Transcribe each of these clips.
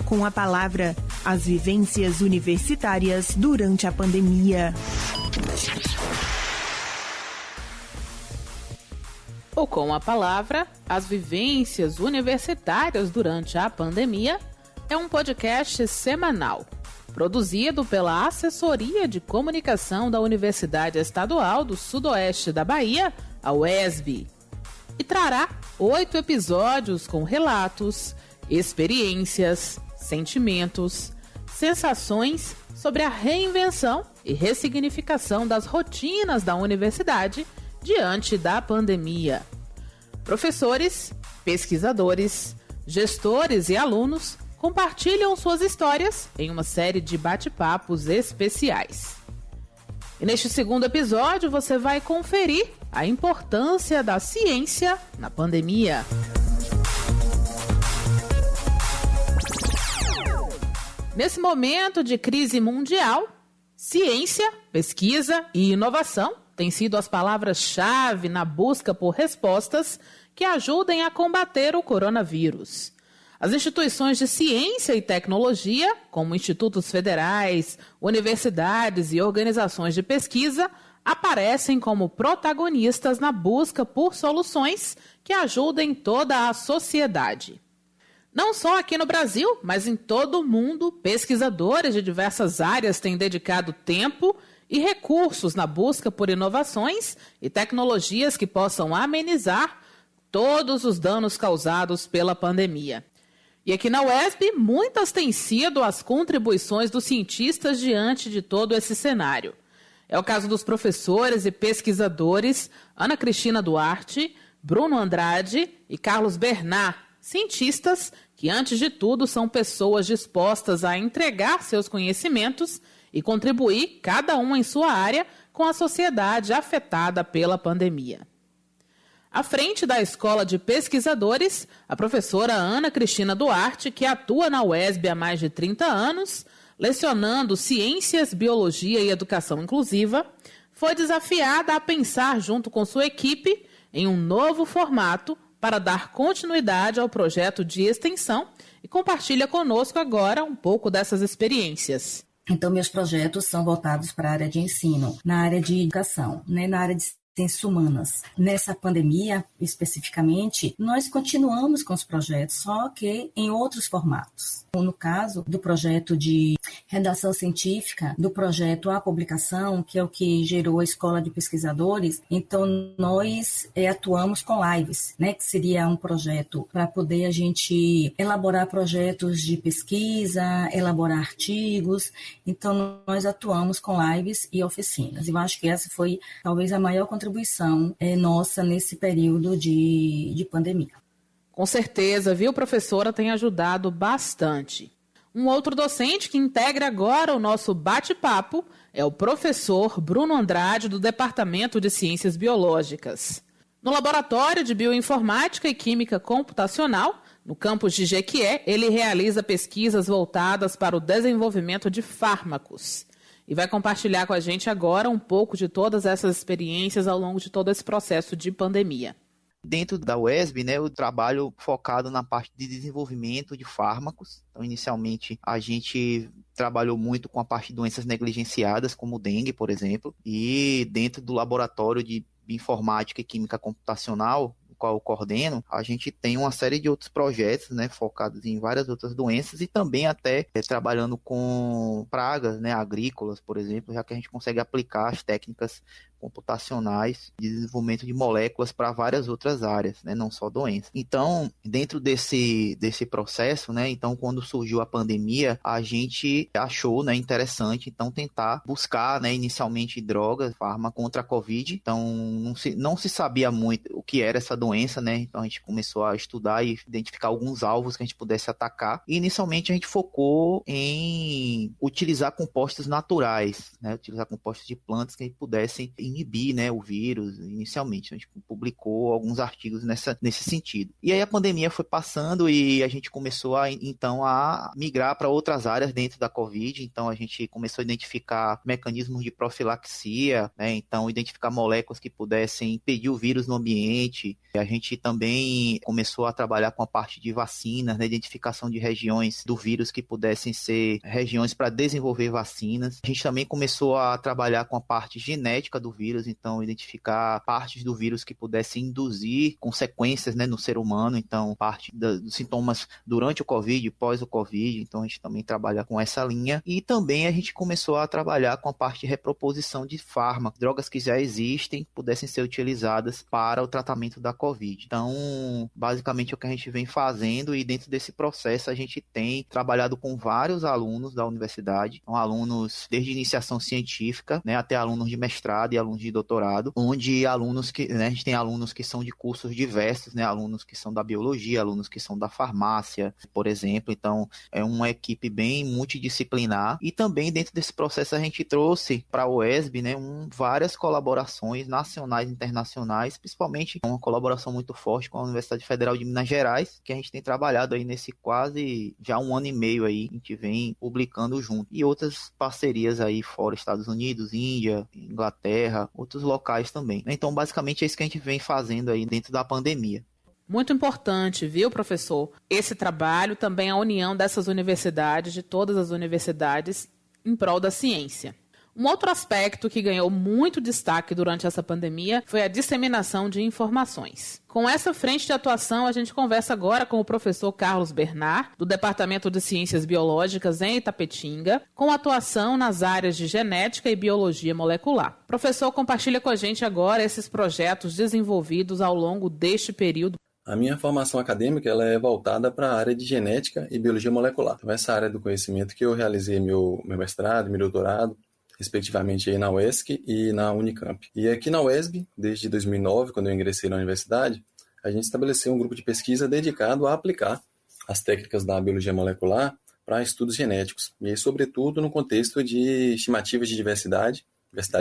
Com a palavra, as vivências universitárias durante a pandemia. Ou com a palavra, as vivências universitárias durante a pandemia é um podcast semanal, produzido pela Assessoria de Comunicação da Universidade Estadual do Sudoeste da Bahia, a UESB, e trará 8 episódios com relatos, experiências, sentimentos, sensações sobre a reinvenção e ressignificação das rotinas da universidade diante da pandemia. Professores, pesquisadores, gestores e alunos compartilham suas histórias em uma série de bate-papos especiais. E neste segundo episódio você vai conferir a importância da ciência na pandemia. Nesse momento de crise mundial, ciência, pesquisa e inovação têm sido as palavras-chave na busca por respostas que ajudem a combater o coronavírus. As instituições de ciência e tecnologia, como institutos federais, universidades e organizações de pesquisa, aparecem como protagonistas na busca por soluções que ajudem toda a sociedade. Não só aqui no Brasil, mas em todo o mundo, pesquisadores de diversas áreas têm dedicado tempo e recursos na busca por inovações e tecnologias que possam amenizar todos os danos causados pela pandemia. E aqui na UESB, muitas têm sido as contribuições dos cientistas diante de todo esse cenário. É o caso dos professores e pesquisadores Ana Cristina Duarte, Bruno Andrade e Carlos Bernat, cientistas que, antes de tudo, são pessoas dispostas a entregar seus conhecimentos e contribuir, cada um em sua área, com a sociedade afetada pela pandemia. À frente da Escola de Pesquisadores, a professora Ana Cristina Duarte, que atua na UESB há mais de 30 anos, lecionando Ciências, Biologia e Educação Inclusiva, foi desafiada a pensar junto com sua equipe em um novo formato para dar continuidade ao projeto de extensão e compartilha conosco agora um pouco dessas experiências. Então, meus projetos são voltados para a área de ensino, na área de educação, na área de ciências humanas. Nessa pandemia, especificamente, nós continuamos com os projetos, só que em outros formatos. No caso do projeto de redação científica, do projeto A Publicação, que é o que gerou a Escola de Pesquisadores, então nós atuamos com lives, que seria um projeto para poder a gente elaborar projetos de pesquisa, elaborar artigos. Então nós atuamos com lives e oficinas. Eu acho que essa foi talvez a maior contribuição nossa nesse período de pandemia. Com certeza, viu, professora, tem ajudado bastante. Um outro docente que integra agora o nosso bate-papo é o professor Bruno Andrade, do Departamento de Ciências Biológicas. No Laboratório de Bioinformática e Química Computacional, no campus de Jequié, ele realiza pesquisas voltadas para o desenvolvimento de fármacos. E vai compartilhar com a gente agora um pouco de todas essas experiências ao longo de todo esse processo de pandemia. Dentro da UESB, eu trabalho focado na parte de desenvolvimento de fármacos. Então, inicialmente, a gente trabalhou muito com a parte de doenças negligenciadas, como o dengue, por exemplo. E dentro do laboratório de Bioinformática e Química Computacional, qual eu coordeno, a gente tem uma série de outros projetos, focados em várias outras doenças e também até trabalhando com pragas, agrícolas, por exemplo, já que a gente consegue aplicar as técnicas computacionais de desenvolvimento de moléculas para várias outras áreas, não só doenças. Então, dentro desse processo, então quando surgiu a pandemia, a gente achou interessante então tentar buscar inicialmente drogas, fármaco contra a Covid. Então, não se sabia muito o que era essa doença, então a gente começou a estudar e identificar alguns alvos que a gente pudesse atacar. E inicialmente a gente focou em utilizar compostos naturais, utilizar compostos de plantas que pudessem inibir, né, o vírus inicialmente. A gente publicou alguns artigos nesse sentido. E aí a pandemia foi passando e a gente começou então a migrar para outras áreas dentro da Covid. Então a gente começou a identificar mecanismos de profilaxia, né, então identificar moléculas que pudessem impedir o vírus no ambiente. A gente também começou a trabalhar com a parte de vacinas, né, identificação de regiões do vírus que pudessem ser regiões para desenvolver vacinas. A gente também começou a trabalhar com a parte genética do vírus, então identificar partes do vírus que pudessem induzir consequências, né, no ser humano, então parte dos sintomas durante o Covid e pós o Covid, então a gente também trabalha com essa linha. E também a gente começou a trabalhar com a parte de reproposição de fármacos, drogas que já existem, pudessem ser utilizadas para o tratamento da Covid. Então, basicamente é o que a gente vem fazendo, e dentro desse processo a gente tem trabalhado com vários alunos da universidade, então, alunos desde iniciação científica, né, até alunos de mestrado e alunos de doutorado, onde alunos que, né, a gente tem alunos que são de cursos diversos, né, alunos que são da biologia, alunos que são da farmácia, por exemplo. Então, é uma equipe bem multidisciplinar. E também dentro desse processo a gente trouxe para a UESB, né, várias colaborações nacionais e internacionais, principalmente uma colaboração muito forte com a Universidade Federal de Minas Gerais, que a gente tem trabalhado aí nesse quase já 1 ano e meio aí, a gente vem publicando junto. E outras parcerias aí fora, Estados Unidos, Índia, Inglaterra, outros locais também. Então, basicamente é isso que a gente vem fazendo aí dentro da pandemia. Muito importante, viu, professor? Esse trabalho, também a união dessas universidades, de todas as universidades, em prol da ciência. Um outro aspecto que ganhou muito destaque durante essa pandemia foi a disseminação de informações. Com essa frente de atuação, a gente conversa agora com o professor Carlos Bernard, do Departamento de Ciências Biológicas em Itapetinga, com atuação nas áreas de genética e biologia molecular. Professor, compartilha com a gente agora esses projetos desenvolvidos ao longo deste período. A minha formação acadêmica ela é voltada para a área de genética e biologia molecular. Então, essa área do conhecimento que eu realizei meu mestrado, meu doutorado, respectivamente aí na UESC e na Unicamp. E aqui na UESB, desde 2009, quando eu ingressei na universidade, a gente estabeleceu um grupo de pesquisa dedicado a aplicar as técnicas da biologia molecular para estudos genéticos, e aí, sobretudo no contexto de estimativas de diversidade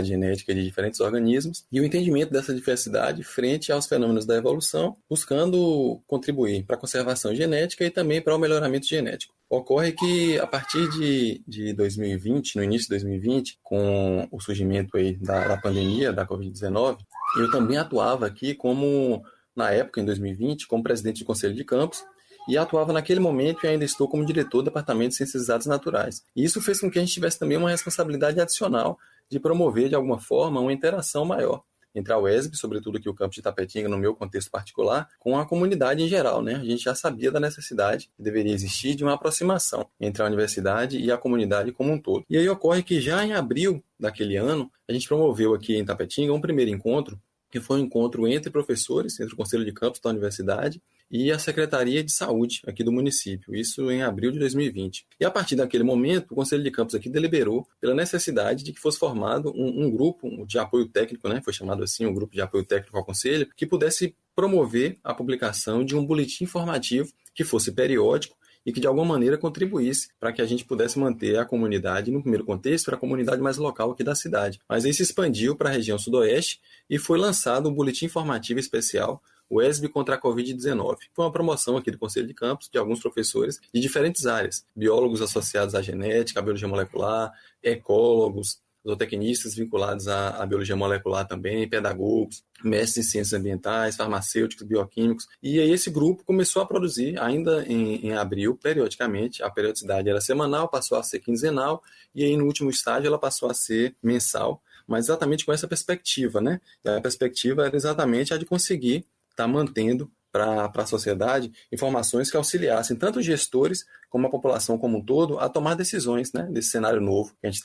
genética de diferentes organismos, e o entendimento dessa diversidade frente aos fenômenos da evolução, buscando contribuir para a conservação genética e também para o melhoramento genético. Ocorre que, a partir de 2020, no início de 2020, com o surgimento aí da pandemia, da Covid-19, eu também atuava aqui como, na época, em 2020, como presidente do Conselho de Campus, e atuava naquele momento e ainda estou como diretor do Departamento de Ciências Exatas Naturais. E isso fez com que a gente tivesse também uma responsabilidade adicional de promover, de alguma forma, uma interação maior entre a UESB, sobretudo aqui o campus de Itapetinga, no meu contexto particular, com a comunidade em geral, né? A gente já sabia da necessidade que deveria existir de uma aproximação entre a universidade e a comunidade como um todo. E aí ocorre que já em abril daquele ano, a gente promoveu aqui em Itapetinga um primeiro encontro, que foi um encontro entre professores, entre o Conselho de Campus da universidade e a Secretaria de Saúde aqui do município, isso em abril de 2020. E a partir daquele momento, o Conselho de Campus aqui deliberou pela necessidade de que fosse formado um grupo de apoio técnico, né, foi chamado assim, um grupo de apoio técnico ao Conselho, que pudesse promover a publicação de um boletim informativo que fosse periódico e que de alguma maneira contribuísse para que a gente pudesse manter a comunidade, no primeiro contexto, era a comunidade mais local aqui da cidade. Mas aí se expandiu para a região sudoeste e foi lançado um boletim informativo especial, o UESB contra a Covid-19. Foi uma promoção aqui do Conselho de Campus de alguns professores de diferentes áreas, biólogos associados à genética, à biologia molecular, ecólogos, zootecnistas vinculados à biologia molecular também, pedagogos, mestres em ciências ambientais, farmacêuticos, bioquímicos. E aí esse grupo começou a produzir, ainda em abril, periodicamente. A periodicidade era semanal, passou a ser quinzenal, e aí no último estágio ela passou a ser mensal, mas exatamente com essa perspectiva, né? E a perspectiva era exatamente a de conseguir estar mantendo para a sociedade informações que auxiliassem tanto os gestores como a população como um todo a tomar decisões, né, desse cenário novo que a gente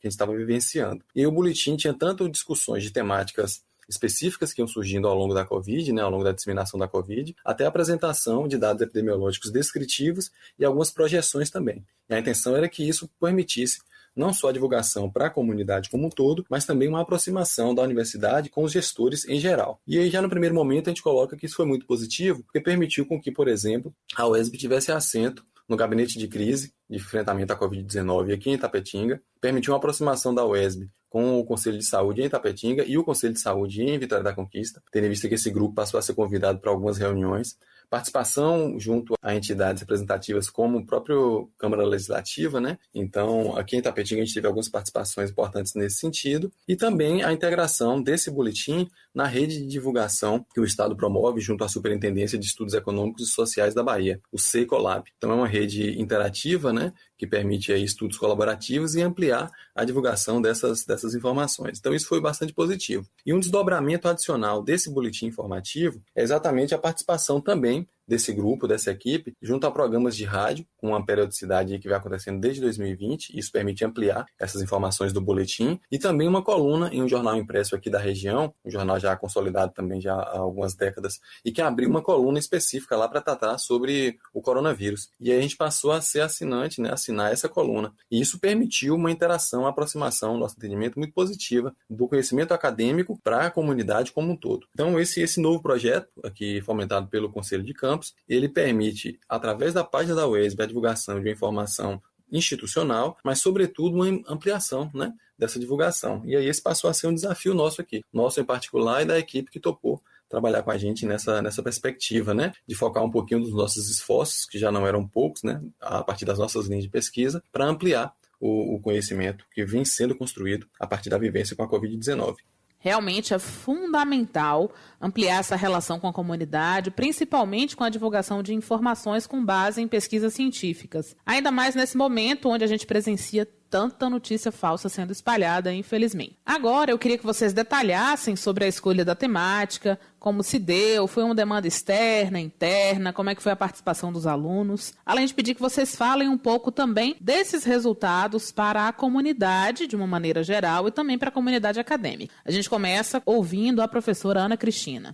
estava vivenciando. E o boletim tinha tanto discussões de temáticas específicas que iam surgindo ao longo da Covid, né, ao longo da disseminação da Covid, até a apresentação de dados epidemiológicos descritivos e algumas projeções também. E a intenção era que isso permitisse não só a divulgação para a comunidade como um todo, mas também uma aproximação da universidade com os gestores em geral. E aí já no primeiro momento a gente coloca que isso foi muito positivo, porque permitiu com que, por exemplo, a UESB tivesse assento no gabinete de crise de enfrentamento à Covid-19 aqui em Itapetinga, permitiu uma aproximação da UESB com o Conselho de Saúde em Itapetinga e o Conselho de Saúde em Vitória da Conquista, tendo em vista que esse grupo passou a ser convidado para algumas reuniões. Participação junto a entidades representativas como o próprio Câmara Legislativa, né? Então, aqui em Itapetinga a gente teve algumas participações importantes nesse sentido, e também a integração desse boletim na rede de divulgação que o Estado promove junto à Superintendência de Estudos Econômicos e Sociais da Bahia, o SEICOLAB. Então, é uma rede interativa, né, que permite aí estudos colaborativos e ampliar a divulgação dessas informações. Então, isso foi bastante positivo. E um desdobramento adicional desse boletim informativo é exatamente a participação também desse grupo, dessa equipe, junto a programas de rádio, com uma periodicidade que vai acontecendo desde 2020, isso permite ampliar essas informações do boletim, e também uma coluna em um jornal impresso aqui da região, um jornal já consolidado também já há algumas décadas, e que abriu uma coluna específica lá para tratar sobre o coronavírus. E aí a gente passou a ser assinante, né, assinar essa coluna. E isso permitiu uma interação, uma aproximação, nosso entendimento, muito positiva do conhecimento acadêmico para a comunidade como um todo. Então, esse novo projeto, aqui fomentado pelo Conselho de Campos, ele permite, através da página da UESB, a divulgação de uma informação institucional, mas, sobretudo, uma ampliação, né, dessa divulgação. E aí esse passou a ser um desafio nosso aqui, nosso em particular e da equipe que topou trabalhar com a gente nessa perspectiva, né, de focar um pouquinho dos nossos esforços, que já não eram poucos, né, a partir das nossas linhas de pesquisa, para ampliar o conhecimento que vem sendo construído a partir da vivência com a Covid-19. Realmente é fundamental ampliar essa relação com a comunidade, principalmente com a divulgação de informações com base em pesquisas científicas. Ainda mais nesse momento onde a gente presencia tanta notícia falsa sendo espalhada, infelizmente. Agora, eu queria que vocês detalhassem sobre a escolha da temática, como se deu, foi uma demanda externa, interna, como é que foi a participação dos alunos. Além de pedir que vocês falem um pouco também desses resultados para a comunidade, de uma maneira geral, e também para a comunidade acadêmica. A gente começa ouvindo a professora Ana Cristina.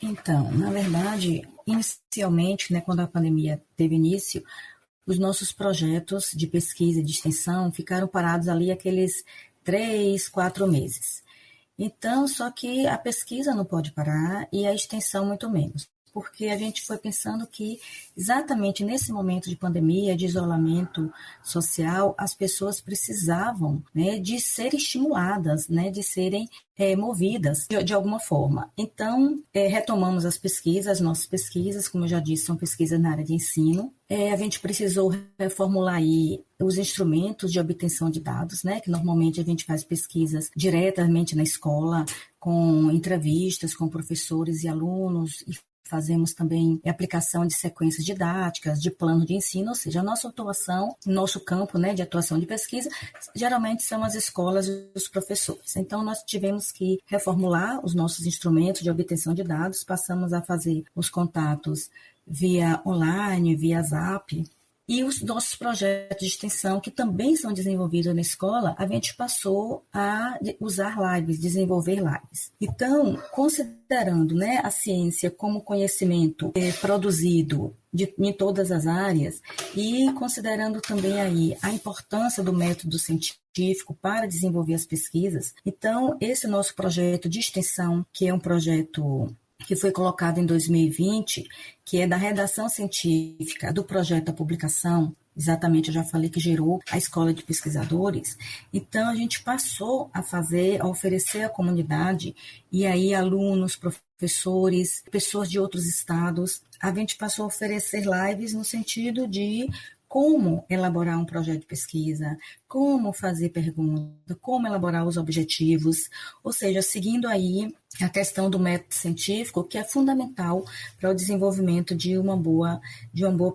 Então, na verdade, inicialmente, né, quando a pandemia teve início, os nossos projetos de pesquisa e de extensão ficaram parados ali aqueles 3, 4 meses. Então, só que a pesquisa não pode parar e a extensão muito menos, porque a gente foi pensando que exatamente nesse momento de pandemia, de isolamento social, as pessoas precisavam, né, de serem estimuladas, né, de serem movidas de alguma forma. Então, retomamos as pesquisas, as nossas pesquisas, como eu já disse, são pesquisas na área de ensino. A gente precisou reformular aí os instrumentos de obtenção de dados, né, que normalmente a gente faz pesquisas diretamente na escola, com entrevistas com professores e alunos, e fazemos também aplicação de sequências didáticas, de plano de ensino, ou seja, a nossa atuação, nosso campo, né, de atuação de pesquisa, geralmente são as escolas e os professores. Então, nós tivemos que reformular os nossos instrumentos de obtenção de dados, passamos a fazer os contatos via online, via Zap, e os nossos projetos de extensão, que também são desenvolvidos na escola, a gente passou a usar lives, desenvolver lives. Então, considerando, né, a ciência como conhecimento produzido em todas as áreas e considerando também aí a importância do método científico para desenvolver as pesquisas, então, esse nosso projeto de extensão, que é um projeto que foi colocado em 2020, que é da redação científica do projeto à publicação, exatamente, eu já falei que gerou a Escola de Pesquisadores. Então, a gente passou a oferecer à comunidade, e aí alunos, professores, pessoas de outros estados, a gente passou a oferecer lives no sentido de como elaborar um projeto de pesquisa, como fazer pergunta, como elaborar os objetivos, ou seja, seguindo aí a questão do método científico, que é fundamental para o desenvolvimento de uma boa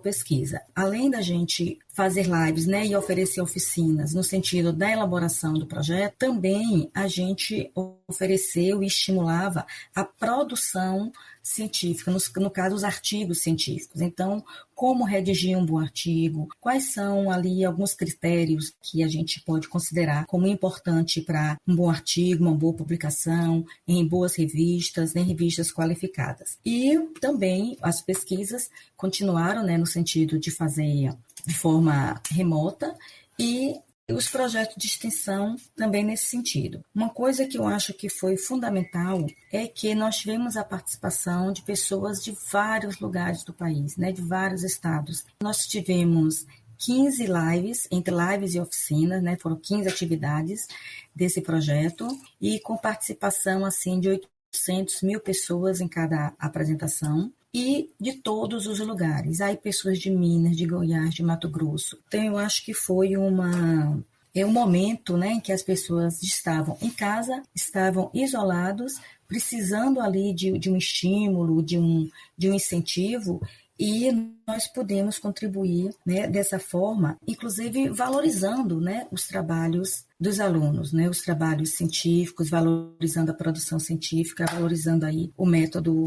pesquisa. Além da gente fazer lives, né, e oferecer oficinas no sentido da elaboração do projeto, também a gente ofereceu e estimulava a produção científica, no caso, os artigos científicos. Então, como redigir um bom artigo, quais são ali alguns critérios que a gente pode considerar como importante para um bom artigo, uma boa publicação, em boas revistas, em revistas qualificadas. E também as pesquisas continuaram, né, no sentido de fazer de forma remota, e os projetos de extensão também nesse sentido. Uma coisa que eu acho que foi fundamental é que nós tivemos a participação de pessoas de vários lugares do país, né, de vários estados. Nós tivemos 15 lives, entre lives e oficinas, né? Foram 15 atividades desse projeto e com participação assim de 800.000 pessoas em cada apresentação e de todos os lugares. Aí pessoas de Minas, de Goiás, de Mato Grosso. Então eu acho que foi um momento, né, em que as pessoas estavam em casa, estavam isolados, precisando ali de um estímulo, de um incentivo, e nós podemos contribuir, né, dessa forma, inclusive valorizando, né, os trabalhos dos alunos, né, os trabalhos científicos, valorizando a produção científica, valorizando aí o método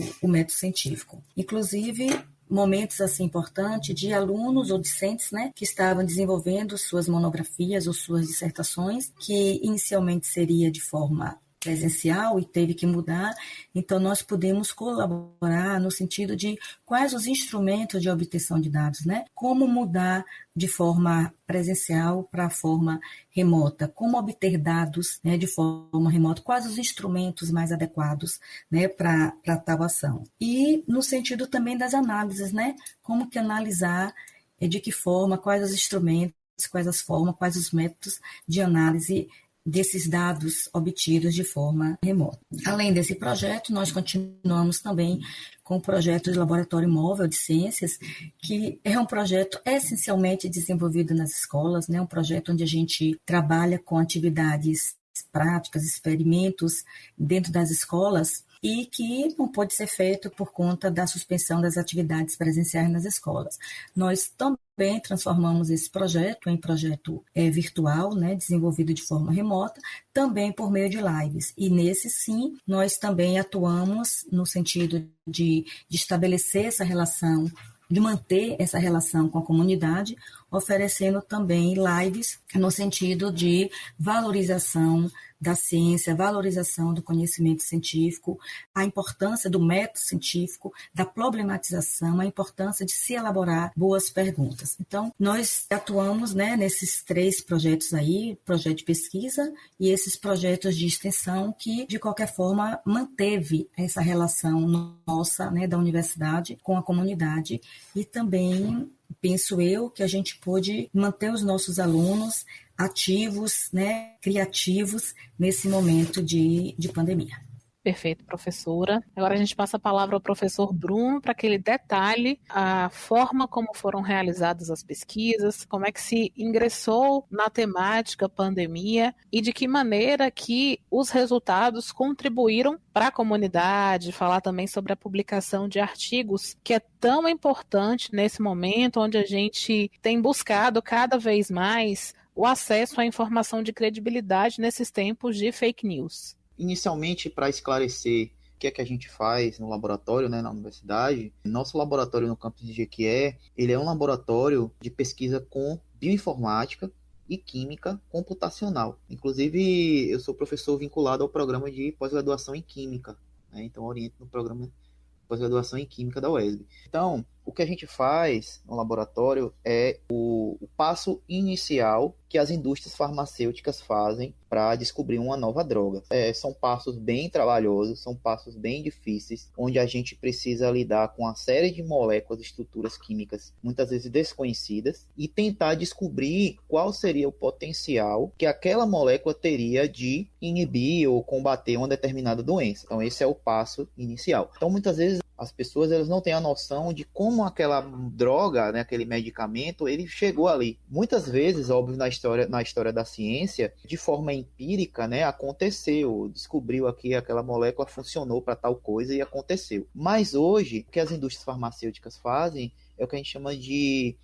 científico. Inclusive, momentos assim importantes de alunos ou discentes, né, que estavam desenvolvendo suas monografias ou suas dissertações, que inicialmente seria de forma presencial e teve que mudar, então nós podemos colaborar no sentido de quais os instrumentos de obtenção de dados, né? Como mudar de forma presencial para a forma remota, como obter dados, né, de forma remota, quais os instrumentos mais adequados, né, para tal ação. E no sentido também das análises, né? Como que analisar, de que forma, quais os instrumentos, quais as formas, quais os métodos de análise desses dados obtidos de forma remota. Além desse projeto, nós continuamos também com o projeto de Laboratório Móvel de Ciências, que é um projeto essencialmente desenvolvido nas escolas, né? Um projeto onde a gente trabalha com atividades práticas, experimentos dentro das escolas e que não pode ser feito por conta da suspensão das atividades presenciais nas escolas. Nós também transformamos esse projeto em projeto virtual, né, desenvolvido de forma remota, também por meio de lives. E nesse, sim, nós também atuamos no sentido de estabelecer essa relação, de manter essa relação com a comunidade, oferecendo também lives no sentido de valorização da ciência, valorização do conhecimento científico, a importância do método científico, da problematização, a importância de se elaborar boas perguntas. Então, nós atuamos, né, nesses 3 projetos aí, projeto de pesquisa e esses projetos de extensão que, de qualquer forma, manteve essa relação nossa, né, da universidade com a comunidade e também penso eu que a gente pôde manter os nossos alunos ativos, né, criativos nesse momento de pandemia. Perfeito, professora. Agora a gente passa a palavra ao professor Bruno para que ele detalhe a forma como foram realizadas as pesquisas, como é que se ingressou na temática pandemia e de que maneira que os resultados contribuíram para a comunidade, falar também sobre a publicação de artigos, que é tão importante nesse momento onde a gente tem buscado cada vez mais o acesso à informação de credibilidade nesses tempos de fake news. Inicialmente, para esclarecer o que é que a gente faz no laboratório, né, na universidade, nosso laboratório no campus de Jequié, ele é um laboratório de pesquisa com bioinformática e química computacional. Inclusive, eu sou professor vinculado ao programa de pós-graduação em Química, né, então oriento no programa de pós-graduação em Química da UESB. Então, o que a gente faz no laboratório é o passo inicial que as indústrias farmacêuticas fazem para descobrir uma nova droga. São passos bem trabalhosos, são passos bem difíceis, onde a gente precisa lidar com uma série de moléculas e estruturas químicas, muitas vezes desconhecidas, e tentar descobrir qual seria o potencial que aquela molécula teria de inibir ou combater uma determinada doença. Então, esse é o passo inicial. Então, muitas vezes, as pessoas elas não têm a noção de como aquela droga, né, aquele medicamento, ele chegou ali. Muitas vezes, óbvio, na história da ciência, de forma empírica, né, aconteceu, descobriu aqui aquela molécula funcionou para tal coisa e aconteceu. Mas hoje, o que as indústrias farmacêuticas fazem é o que a gente chama de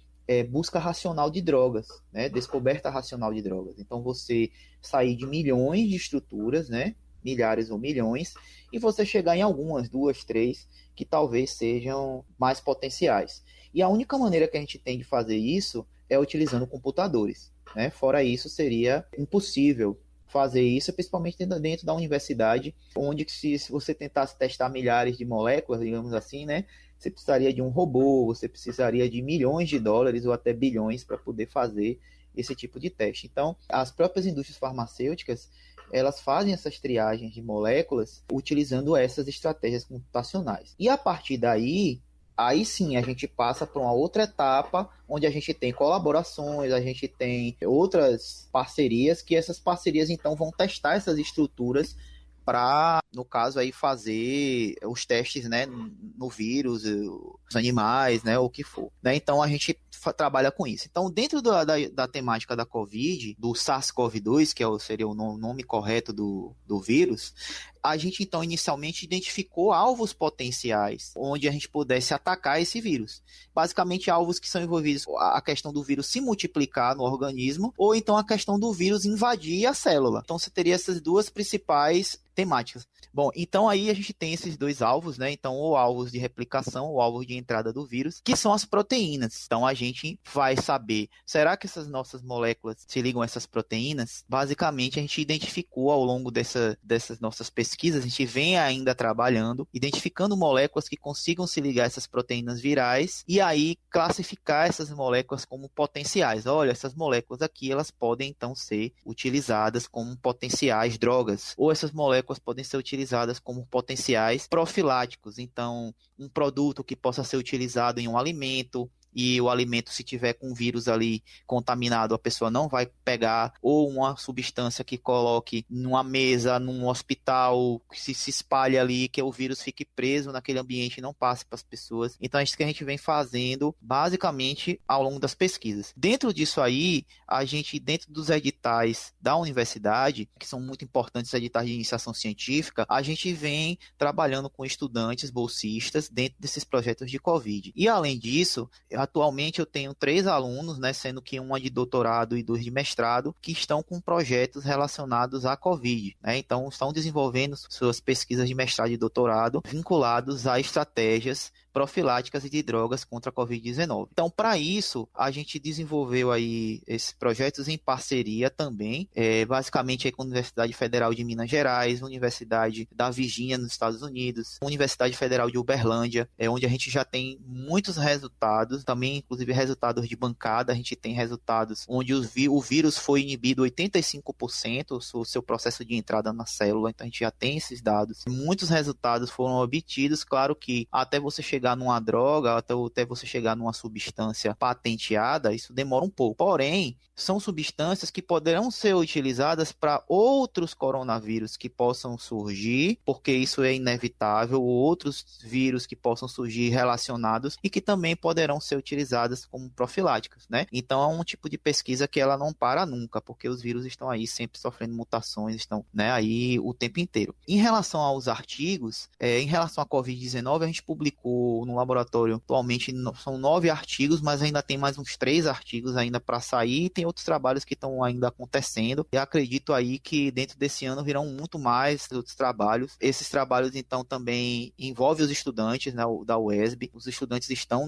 busca racional de drogas, né, descoberta racional de drogas. Então, você sair de milhões de estruturas, né, milhares ou milhões, e você chegar em algumas, 2, 3, que talvez sejam mais potenciais. E a única maneira que a gente tem de fazer isso é utilizando computadores, né? Fora isso, seria impossível fazer isso, principalmente dentro da universidade, onde se você tentasse testar milhares de moléculas, digamos assim, né? Você precisaria de um robô, você precisaria de milhões de dólares ou até bilhões para poder fazer esse tipo de teste. Então, as próprias indústrias farmacêuticas, elas fazem essas triagens de moléculas utilizando essas estratégias computacionais. E a partir daí, aí sim a gente passa para uma outra etapa, onde a gente tem colaborações, a gente tem outras parcerias, que essas parcerias então vão testar essas estruturas para, no caso, aí fazer os testes, né, no vírus, os animais, né, o que for. Né? Então, a gente trabalha com isso. Então, dentro da temática da COVID, do SARS-CoV-2, que seria o nome correto do vírus, a gente, então, inicialmente identificou alvos potenciais onde a gente pudesse atacar esse vírus. Basicamente, alvos que são envolvidos a questão do vírus se multiplicar no organismo ou então a questão do vírus invadir a célula. Então, você teria essas duas principais temáticas. Bom, então aí a gente tem esses dois alvos, né? Então, ou alvos de replicação ou alvos de entrada do vírus, que são as proteínas. Então, a gente vai saber, será que essas nossas moléculas se ligam a essas proteínas? Basicamente, a gente identificou ao longo dessas nossas pesquisas, a gente vem ainda trabalhando, identificando moléculas que consigam se ligar a essas proteínas virais e aí classificar essas moléculas como potenciais. Olha, essas moléculas aqui, elas podem então ser utilizadas como potenciais drogas, ou essas moléculas podem ser utilizadas como potenciais profiláticos. Então, um produto que possa ser utilizado em um alimento, e o alimento, se tiver com vírus ali contaminado, a pessoa não vai pegar, ou uma substância que coloque numa mesa, num hospital, que se espalhe ali, que o vírus fique preso naquele ambiente e não passe para as pessoas. Então, é isso que a gente vem fazendo, basicamente, ao longo das pesquisas. Dentro disso aí, a gente, dentro dos editais da universidade, que são muito importantes, editais de iniciação científica, a gente vem trabalhando com estudantes bolsistas dentro desses projetos de COVID. E, além disso, atualmente eu tenho 3 alunos, né, sendo que um é de doutorado e 2 de mestrado, que estão com projetos relacionados à COVID. Né? Então, estão desenvolvendo suas pesquisas de mestrado e doutorado vinculados a estratégias profiláticas e de drogas contra a COVID-19. Então, para isso, a gente desenvolveu aí esses projetos em parceria também, basicamente aí com a Universidade Federal de Minas Gerais, Universidade da Virgínia nos Estados Unidos, Universidade Federal de Uberlândia, onde a gente já tem muitos resultados, também inclusive resultados de bancada, a gente tem resultados onde o vírus foi inibido 85% o seu processo de entrada na célula, então a gente já tem esses dados. Muitos resultados foram obtidos, claro que até você chegar numa droga, até você chegar numa substância patenteada, isso demora um pouco. Porém, são substâncias que poderão ser utilizadas para outros coronavírus que possam surgir, porque isso é inevitável, outros vírus que possam surgir relacionados e que também poderão ser utilizadas como profiláticas, né? Então é um tipo de pesquisa que ela não para nunca, porque os vírus estão aí sempre sofrendo mutações, estão, né, aí o tempo inteiro. Em relação aos artigos, em relação à COVID-19, a gente publicou no laboratório, atualmente são 9 artigos, mas ainda tem mais uns 3 artigos ainda para sair, e tem outros trabalhos que estão ainda acontecendo, e acredito aí que dentro desse ano virão muito mais outros trabalhos. Esses trabalhos, então, também envolvem os estudantes, né, da UESB, os estudantes estão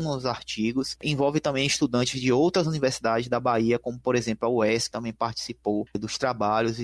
nos artigos, envolve também estudantes de outras universidades da Bahia, como, por exemplo, a UESC também participou dos trabalhos,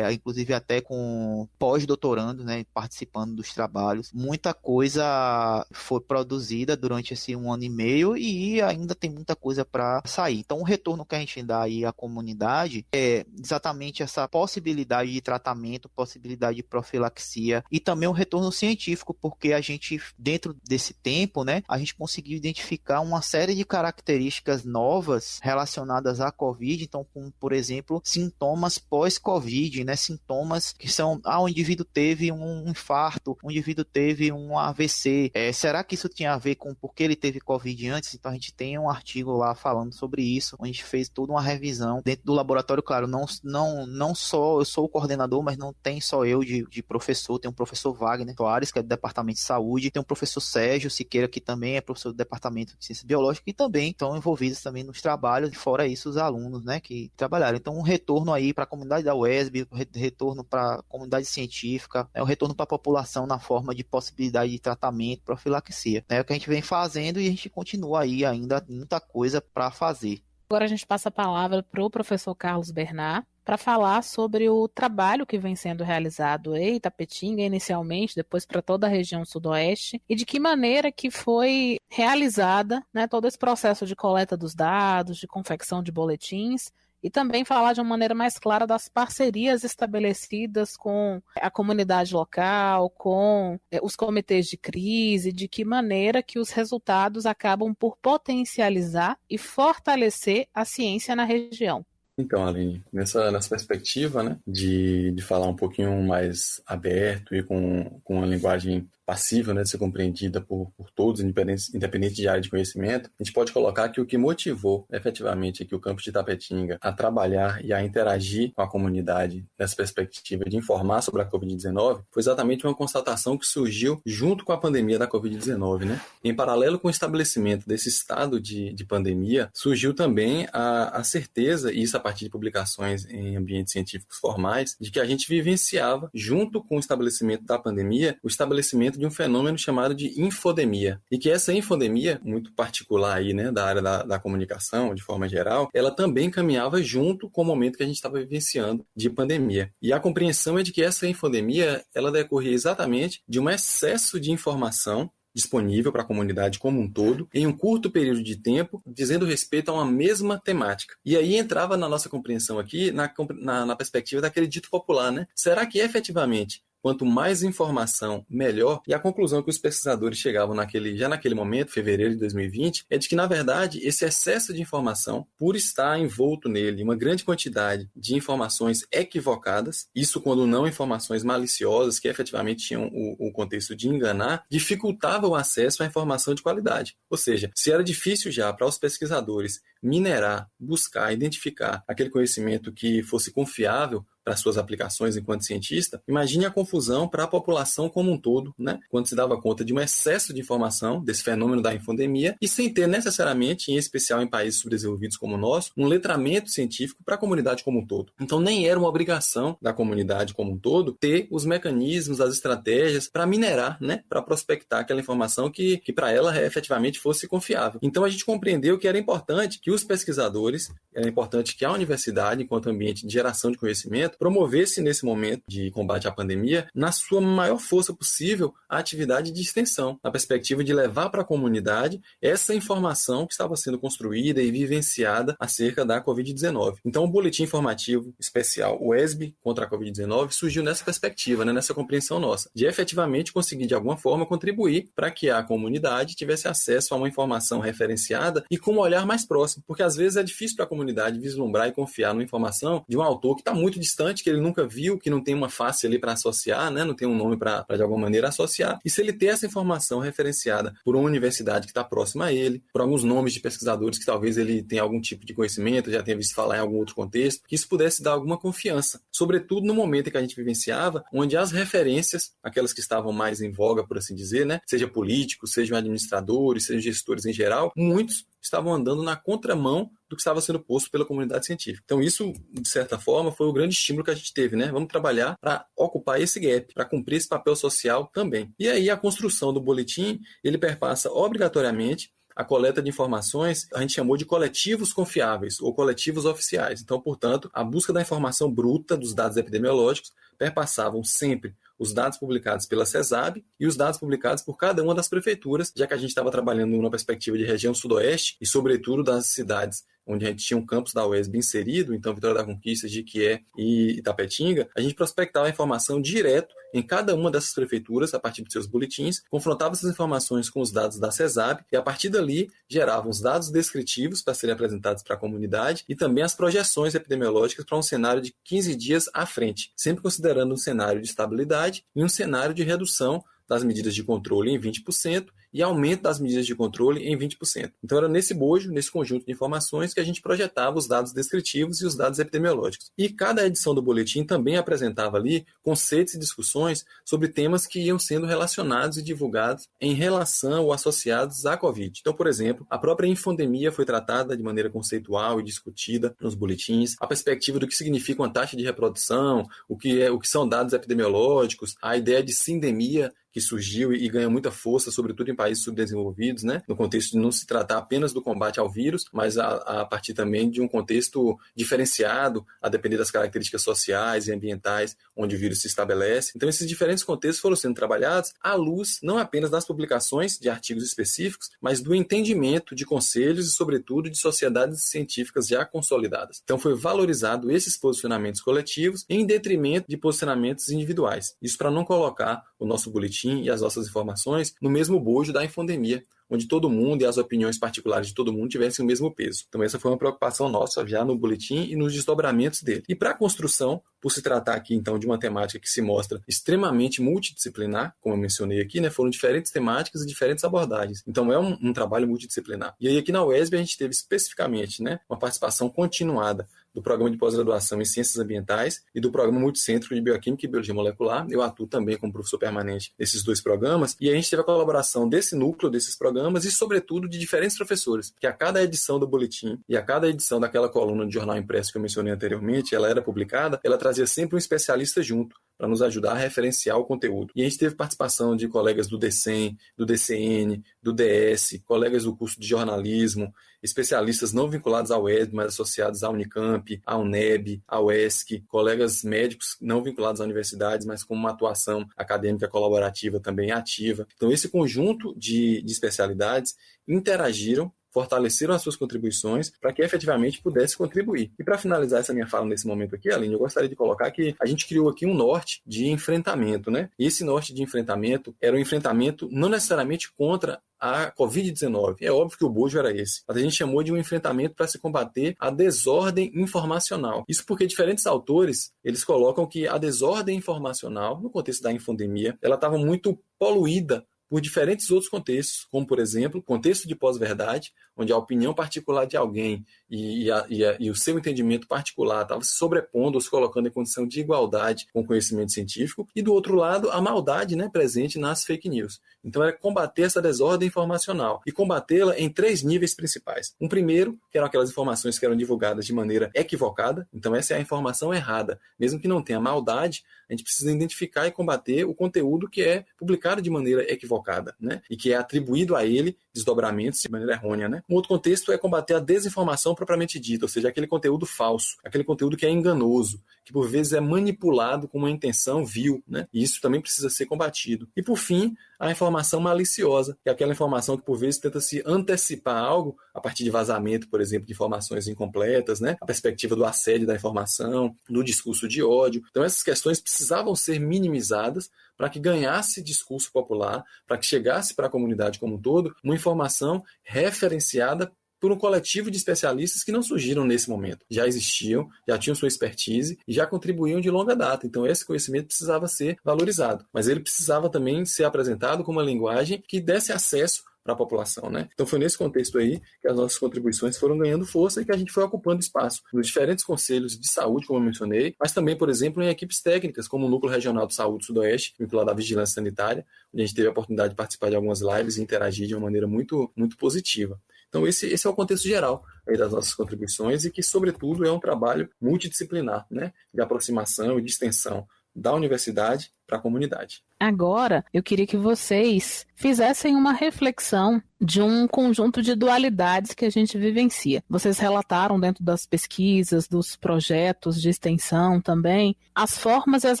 inclusive até com pós-doutorando, né, participando dos trabalhos. Muita coisa foi produzida durante esse 1 ano e meio e ainda tem muita coisa para sair. Então, o retorno que a gente dá aí à comunidade é exatamente essa possibilidade de tratamento, possibilidade de profilaxia e também um retorno científico, porque a gente, dentro desse tempo, né, a gente conseguiu identificar uma série de características novas relacionadas à COVID, então, como, por exemplo, sintomas pós-COVID, né, sintomas que são, o indivíduo teve um infarto, o indivíduo teve um AVC, será que isso tinha a ver com porque ele teve Covid antes? Então a gente tem um artigo lá falando sobre isso, onde a gente fez toda uma revisão dentro do laboratório, claro, não só eu sou o coordenador, mas não tem só eu de professor, tem um professor Wagner Soares, que é do Departamento de Saúde, tem um professor Sérgio Siqueira, que também é professor do Departamento de Ciências Biológicas, e também estão envolvidos também nos trabalhos, e fora isso os alunos, né, que trabalharam. Então um retorno aí para a comunidade da UESB, retorno para a comunidade científica, um retorno para a população na forma de possibilidade de tratamento, profilaxia. É o que a gente vem fazendo e a gente continua aí ainda muita coisa para fazer. Agora a gente passa a palavra para o professor Carlos Bernard para falar sobre o trabalho que vem sendo realizado em Itapetinga inicialmente, depois para toda a região sudoeste, e de que maneira que foi realizada, né, todo esse processo de coleta dos dados, de confecção de boletins, e também falar de uma maneira mais clara das parcerias estabelecidas com a comunidade local, com os comitês de crise, de que maneira que os resultados acabam por potencializar e fortalecer a ciência na região. Então, Aline, nessa perspectiva, né, de falar um pouquinho mais aberto e com uma linguagem passível, né, de ser compreendida por todos, independente de área de conhecimento, a gente pode colocar que o que motivou efetivamente aqui o campus de Itapetinga a trabalhar e a interagir com a comunidade nessa perspectiva de informar sobre a Covid-19 foi exatamente uma constatação que surgiu junto com a pandemia da Covid-19, né? Em paralelo com o estabelecimento desse estado de pandemia, surgiu também a certeza, e isso a partir de publicações em ambientes científicos formais, de que a gente vivenciava, junto com o estabelecimento da pandemia, o estabelecimento de um fenômeno chamado de infodemia. E que essa infodemia, muito particular aí, né, da área da comunicação, de forma geral, ela também caminhava junto com o momento que a gente estava vivenciando de pandemia. E a compreensão é de que essa infodemia, ela decorria exatamente de um excesso de informação disponível para a comunidade como um todo, em um curto período de tempo, dizendo respeito a uma mesma temática. E aí entrava na nossa compreensão aqui, na perspectiva daquele dito popular, né? Será que efetivamente quanto mais informação, melhor? E a conclusão que os pesquisadores chegavam já naquele momento, fevereiro de 2020, é de que, na verdade, esse excesso de informação, por estar envolto nele uma grande quantidade de informações equivocadas, isso quando não informações maliciosas, que efetivamente tinham o contexto de enganar, dificultava o acesso à informação de qualidade. Ou seja, se era difícil já para os pesquisadores minerar, buscar, identificar aquele conhecimento que fosse confiável para suas aplicações enquanto cientista, imagine a confusão para a população como um todo, né? Quando se dava conta de um excesso de informação, desse fenômeno da infodemia, e sem ter necessariamente, em especial em países subdesenvolvidos como o nosso, um letramento científico para a comunidade como um todo. Então nem era uma obrigação da comunidade como um todo ter os mecanismos, as estratégias para minerar, né? Para prospectar aquela informação que para ela efetivamente fosse confiável. Então a gente compreendeu que era importante que os pesquisadores, era importante que a universidade, enquanto ambiente de geração de conhecimento, promovesse nesse momento de combate à pandemia, na sua maior força possível, a atividade de extensão, na perspectiva de levar para a comunidade essa informação que estava sendo construída e vivenciada acerca da Covid-19. Então, o boletim informativo especial, o ESB contra a Covid-19, surgiu nessa perspectiva, né, nessa compreensão nossa, de efetivamente conseguir, de alguma forma, contribuir para que a comunidade tivesse acesso a uma informação referenciada e com um olhar mais próximo, porque às vezes é difícil para a comunidade vislumbrar e confiar numa informação de um autor que está muito distante, que ele nunca viu, que não tem uma face ali para associar, né? Não tem um nome para de alguma maneira associar. E se ele ter essa informação referenciada por uma universidade que está próxima a ele, por alguns nomes de pesquisadores que talvez ele tenha algum tipo de conhecimento, já tenha visto falar em algum outro contexto, que isso pudesse dar alguma confiança. Sobretudo no momento em que a gente vivenciava, onde as referências, aquelas que estavam mais em voga, por assim dizer, né? Seja políticos, sejam administradores, sejam gestores em geral, muitos estavam andando na contramão do que estava sendo posto pela comunidade científica. Então isso, de certa forma, foi o grande estímulo que a gente teve, né? Vamos trabalhar para ocupar esse gap, para cumprir esse papel social também. E aí a construção do boletim, ele perpassa obrigatoriamente a coleta de informações, a gente chamou de coletivos confiáveis ou coletivos oficiais. Então, portanto, a busca da informação bruta dos dados epidemiológicos perpassavam sempre os dados publicados pela CESAB e os dados publicados por cada uma das prefeituras, já que a gente estava trabalhando numa perspectiva de região sudoeste e, sobretudo, das cidades onde a gente tinha um campus da UESB inserido, então Vitória da Conquista, Jequié e Itapetinga, a gente prospectava a informação direto em cada uma dessas prefeituras, a partir dos seus boletins, confrontava essas informações com os dados da CESAB e, a partir dali, geravam os dados descritivos para serem apresentados para a comunidade e também as projeções epidemiológicas para um cenário de 15 dias à frente, sempre considerando um cenário de estabilidade e um cenário de redução das medidas de controle em 20% e aumento das medidas de controle em 20%. Então era nesse bojo, nesse conjunto de informações que a gente projetava os dados descritivos e os dados epidemiológicos. E cada edição do boletim também apresentava ali conceitos e discussões sobre temas que iam sendo relacionados e divulgados em relação ou associados à Covid. Então, por exemplo, a própria infodemia foi tratada de maneira conceitual e discutida nos boletins, a perspectiva do que significa uma taxa de reprodução, o que são dados epidemiológicos, a ideia de sindemia, que surgiu e ganha muita força, sobretudo em países subdesenvolvidos, né? No contexto de não se tratar apenas do combate ao vírus, mas a partir também de um contexto diferenciado, a depender das características sociais e ambientais onde o vírus se estabelece. Então, esses diferentes contextos foram sendo trabalhados à luz não apenas das publicações de artigos específicos, mas do entendimento de conselhos e, sobretudo, de sociedades científicas já consolidadas. Então, foi valorizado esses posicionamentos coletivos em detrimento de posicionamentos individuais. Isso para não colocar o nosso boletim e as nossas informações no mesmo bojo da infodemia, onde todo mundo e as opiniões particulares de todo mundo tivessem o mesmo peso. Então essa foi uma preocupação nossa já no boletim e nos desdobramentos dele. E para a construção, por se tratar aqui então de uma temática que se mostra extremamente multidisciplinar, como eu mencionei aqui, né, foram diferentes temáticas e diferentes abordagens. Então é um trabalho multidisciplinar. E aí aqui na UESB a gente teve especificamente, né, uma participação continuada do Programa de Pós-Graduação em Ciências Ambientais e do Programa Multicêntrico de Bioquímica e Biologia Molecular. Eu atuo também como professor permanente nesses dois programas, e a gente teve a colaboração desse núcleo, desses programas, e sobretudo de diferentes professores, que a cada edição do boletim e a cada edição daquela coluna de jornal impresso que eu mencionei anteriormente, ela era publicada, ela trazia sempre um especialista junto, para nos ajudar a referenciar o conteúdo. E a gente teve participação de colegas do DCEM, do DCN, do DS, colegas do curso de jornalismo, especialistas não vinculados à UESB, mas associados à Unicamp, à UNEB, à UESC, colegas médicos não vinculados à universidades, mas com uma atuação acadêmica colaborativa também ativa. Então, esse conjunto de especialidades interagiram, fortaleceram as suas contribuições para que efetivamente pudesse contribuir. E para finalizar essa minha fala nesse momento aqui, Aline, eu gostaria de colocar que a gente criou aqui um norte de enfrentamento, né? E esse norte de enfrentamento era um enfrentamento não necessariamente contra a Covid-19. É óbvio que o bojo era esse, mas a gente chamou de um enfrentamento para se combater a desordem informacional. Isso porque diferentes autores, eles colocam que a desordem informacional, no contexto da infodemia, ela estava muito poluída por diferentes outros contextos, como, por exemplo, o contexto de pós-verdade, onde a opinião particular de alguém e o seu entendimento particular estavam se sobrepondo ou se colocando em condição de igualdade com o conhecimento científico, e do outro lado, a maldade, né, presente nas fake news. Então, era combater essa desordem informacional e combatê-la em 3 níveis principais. Um primeiro, que eram aquelas informações que eram divulgadas de maneira equivocada, então essa é a informação errada. Mesmo que não tenha maldade, a gente precisa identificar e combater o conteúdo que é publicado de maneira equivocada, né, e que é atribuído a ele desdobramentos de maneira errônea, né? Um outro contexto é combater a desinformação propriamente dita, ou seja, aquele conteúdo falso, aquele conteúdo que é enganoso, que por vezes é manipulado com uma intenção vil, né? E isso também precisa ser combatido. E por fim, a informação maliciosa, que é aquela informação que por vezes tenta se antecipar algo a partir de vazamento, por exemplo, de informações incompletas, né? A perspectiva do assédio da informação, do discurso de ódio. Então essas questões precisavam ser minimizadas para que ganhasse discurso popular, para que chegasse para a comunidade como um todo uma informação referenciada por um coletivo de especialistas que não surgiram nesse momento. Já existiam, já tinham sua expertise e já contribuíam de longa data. Então esse conhecimento precisava ser valorizado, mas ele precisava também ser apresentado com uma linguagem que desse acesso para a população, né? Então foi nesse contexto aí que as nossas contribuições foram ganhando força e que a gente foi ocupando espaço nos diferentes conselhos de saúde, como eu mencionei, mas também, por exemplo, em equipes técnicas, como o Núcleo Regional de Saúde Sudoeste, vinculado à Vigilância Sanitária, onde a gente teve a oportunidade de participar de algumas lives e interagir de uma maneira muito, muito positiva. Então esse é o contexto geral aí das nossas contribuições e que, sobretudo, é um trabalho multidisciplinar, né? De aproximação e de extensão da universidade para a comunidade. Agora, eu queria que vocês fizessem uma reflexão de um conjunto de dualidades que a gente vivencia. Vocês relataram dentro das pesquisas, dos projetos de extensão também, as formas e as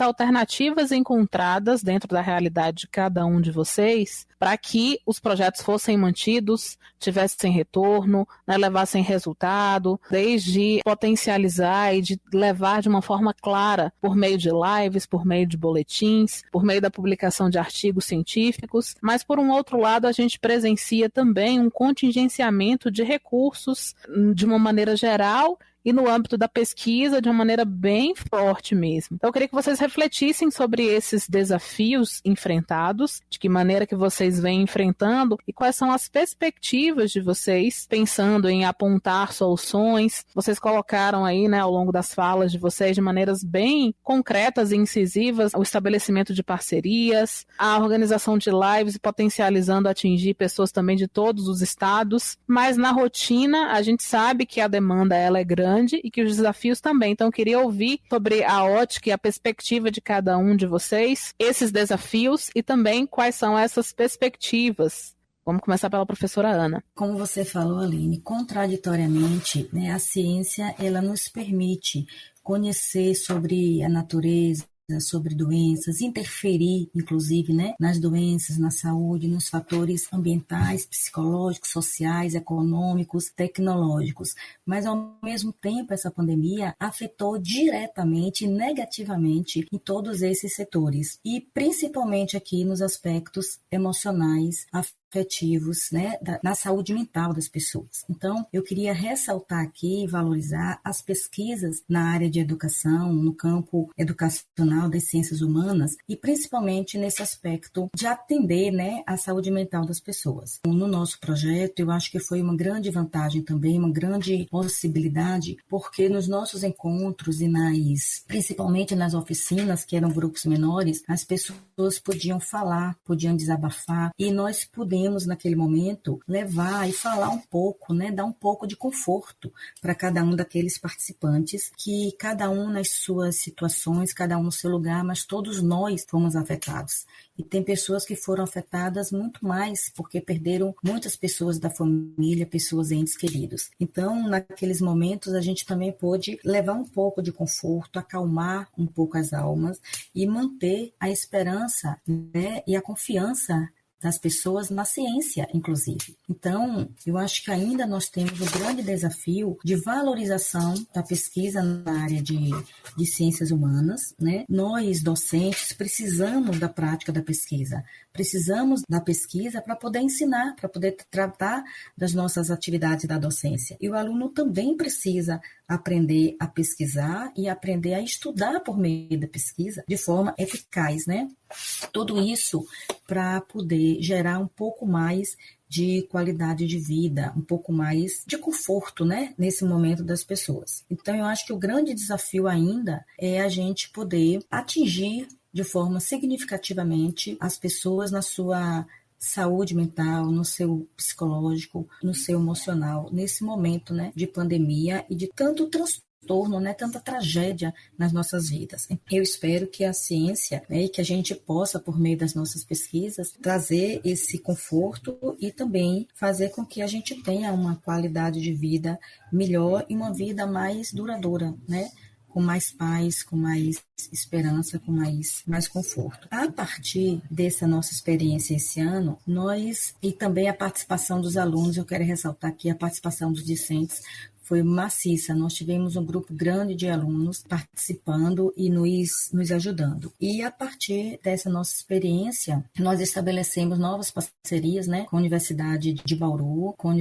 alternativas encontradas dentro da realidade de cada um de vocês para que os projetos fossem mantidos, tivessem retorno, né, levassem resultado, desde potencializar e de levar de uma forma clara por meio de lives, por meio de boletins, por meio da publicação de artigos científicos, mas por um outro lado a gente presencia também um contingenciamento de recursos de uma maneira geral e no âmbito da pesquisa de uma maneira bem forte mesmo. Então eu queria que vocês refletissem sobre esses desafios enfrentados, de que maneira que vocês vêm enfrentando e quais são as perspectivas de vocês, pensando em apontar soluções. Vocês colocaram aí, né, ao longo das falas de vocês, de maneiras bem concretas e incisivas, o estabelecimento de parcerias, a organização de lives potencializando atingir pessoas também de todos os estados, mas na rotina a gente sabe que a demanda ela é grande grande e que os desafios também. Então, eu queria ouvir sobre a ótica e a perspectiva de cada um de vocês, esses desafios e também quais são essas perspectivas. Vamos começar pela professora Ana. Como você falou, Aline, contraditoriamente, né, a ciência ela nos permite conhecer sobre a natureza, sobre doenças, interferir, inclusive, né, nas doenças, na saúde, nos fatores ambientais, psicológicos, sociais, econômicos, tecnológicos. Mas, ao mesmo tempo, essa pandemia afetou diretamente e negativamente em todos esses setores. E, principalmente aqui nos aspectos emocionais, afetivos, né, na saúde mental das pessoas. Então, eu queria ressaltar aqui e valorizar as pesquisas na área de educação, no campo educacional das ciências humanas e principalmente nesse aspecto de atender, né, a saúde mental das pessoas. No nosso projeto, eu acho que foi uma grande vantagem também, uma grande possibilidade, porque nos nossos encontros e principalmente nas oficinas, que eram grupos menores, as pessoas podiam falar, podiam desabafar e nós pudemos naquele momento levar e falar um pouco, né, dar um pouco de conforto para cada um daqueles participantes, que cada um nas suas situações, cada um no seu lugar, mas todos nós fomos afetados. E tem pessoas que foram afetadas muito mais, porque perderam muitas pessoas da família, pessoas, entes queridos. Então, naqueles momentos, a gente também pôde levar um pouco de conforto, acalmar um pouco as almas e manter a esperança, né, e a confiança das pessoas na ciência, inclusive. Então, eu acho que ainda nós temos o grande desafio de valorização da pesquisa na área de ciências humanas, né? Nós, docentes, precisamos da prática da pesquisa. Precisamos da pesquisa para poder ensinar, para poder tratar das nossas atividades da docência. E o aluno também precisa aprender a pesquisar e aprender a estudar por meio da pesquisa de forma eficaz, né? Tudo isso para poder gerar um pouco mais de qualidade de vida, um pouco mais de conforto, né, nesse momento das pessoas. Então, eu acho que o grande desafio ainda é a gente poder atingir de forma significativamente as pessoas na sua saúde mental, no seu psicológico, no seu emocional, nesse momento, né, de pandemia e de tanto transtorno, né, tanta tragédia nas nossas vidas. Eu espero que a ciência, né, e que a gente possa, por meio das nossas pesquisas, trazer esse conforto e também fazer com que a gente tenha uma qualidade de vida melhor e uma vida mais duradoura, né? Com mais paz, com mais esperança, com mais conforto. A partir dessa nossa experiência esse ano, e também a participação dos alunos, eu quero ressaltar aqui a participação dos discentes, foi maciça. Nós tivemos um grupo grande de alunos participando e nos ajudando. E a partir dessa nossa experiência, nós estabelecemos novas parcerias, né, com a Universidade de Bauru, com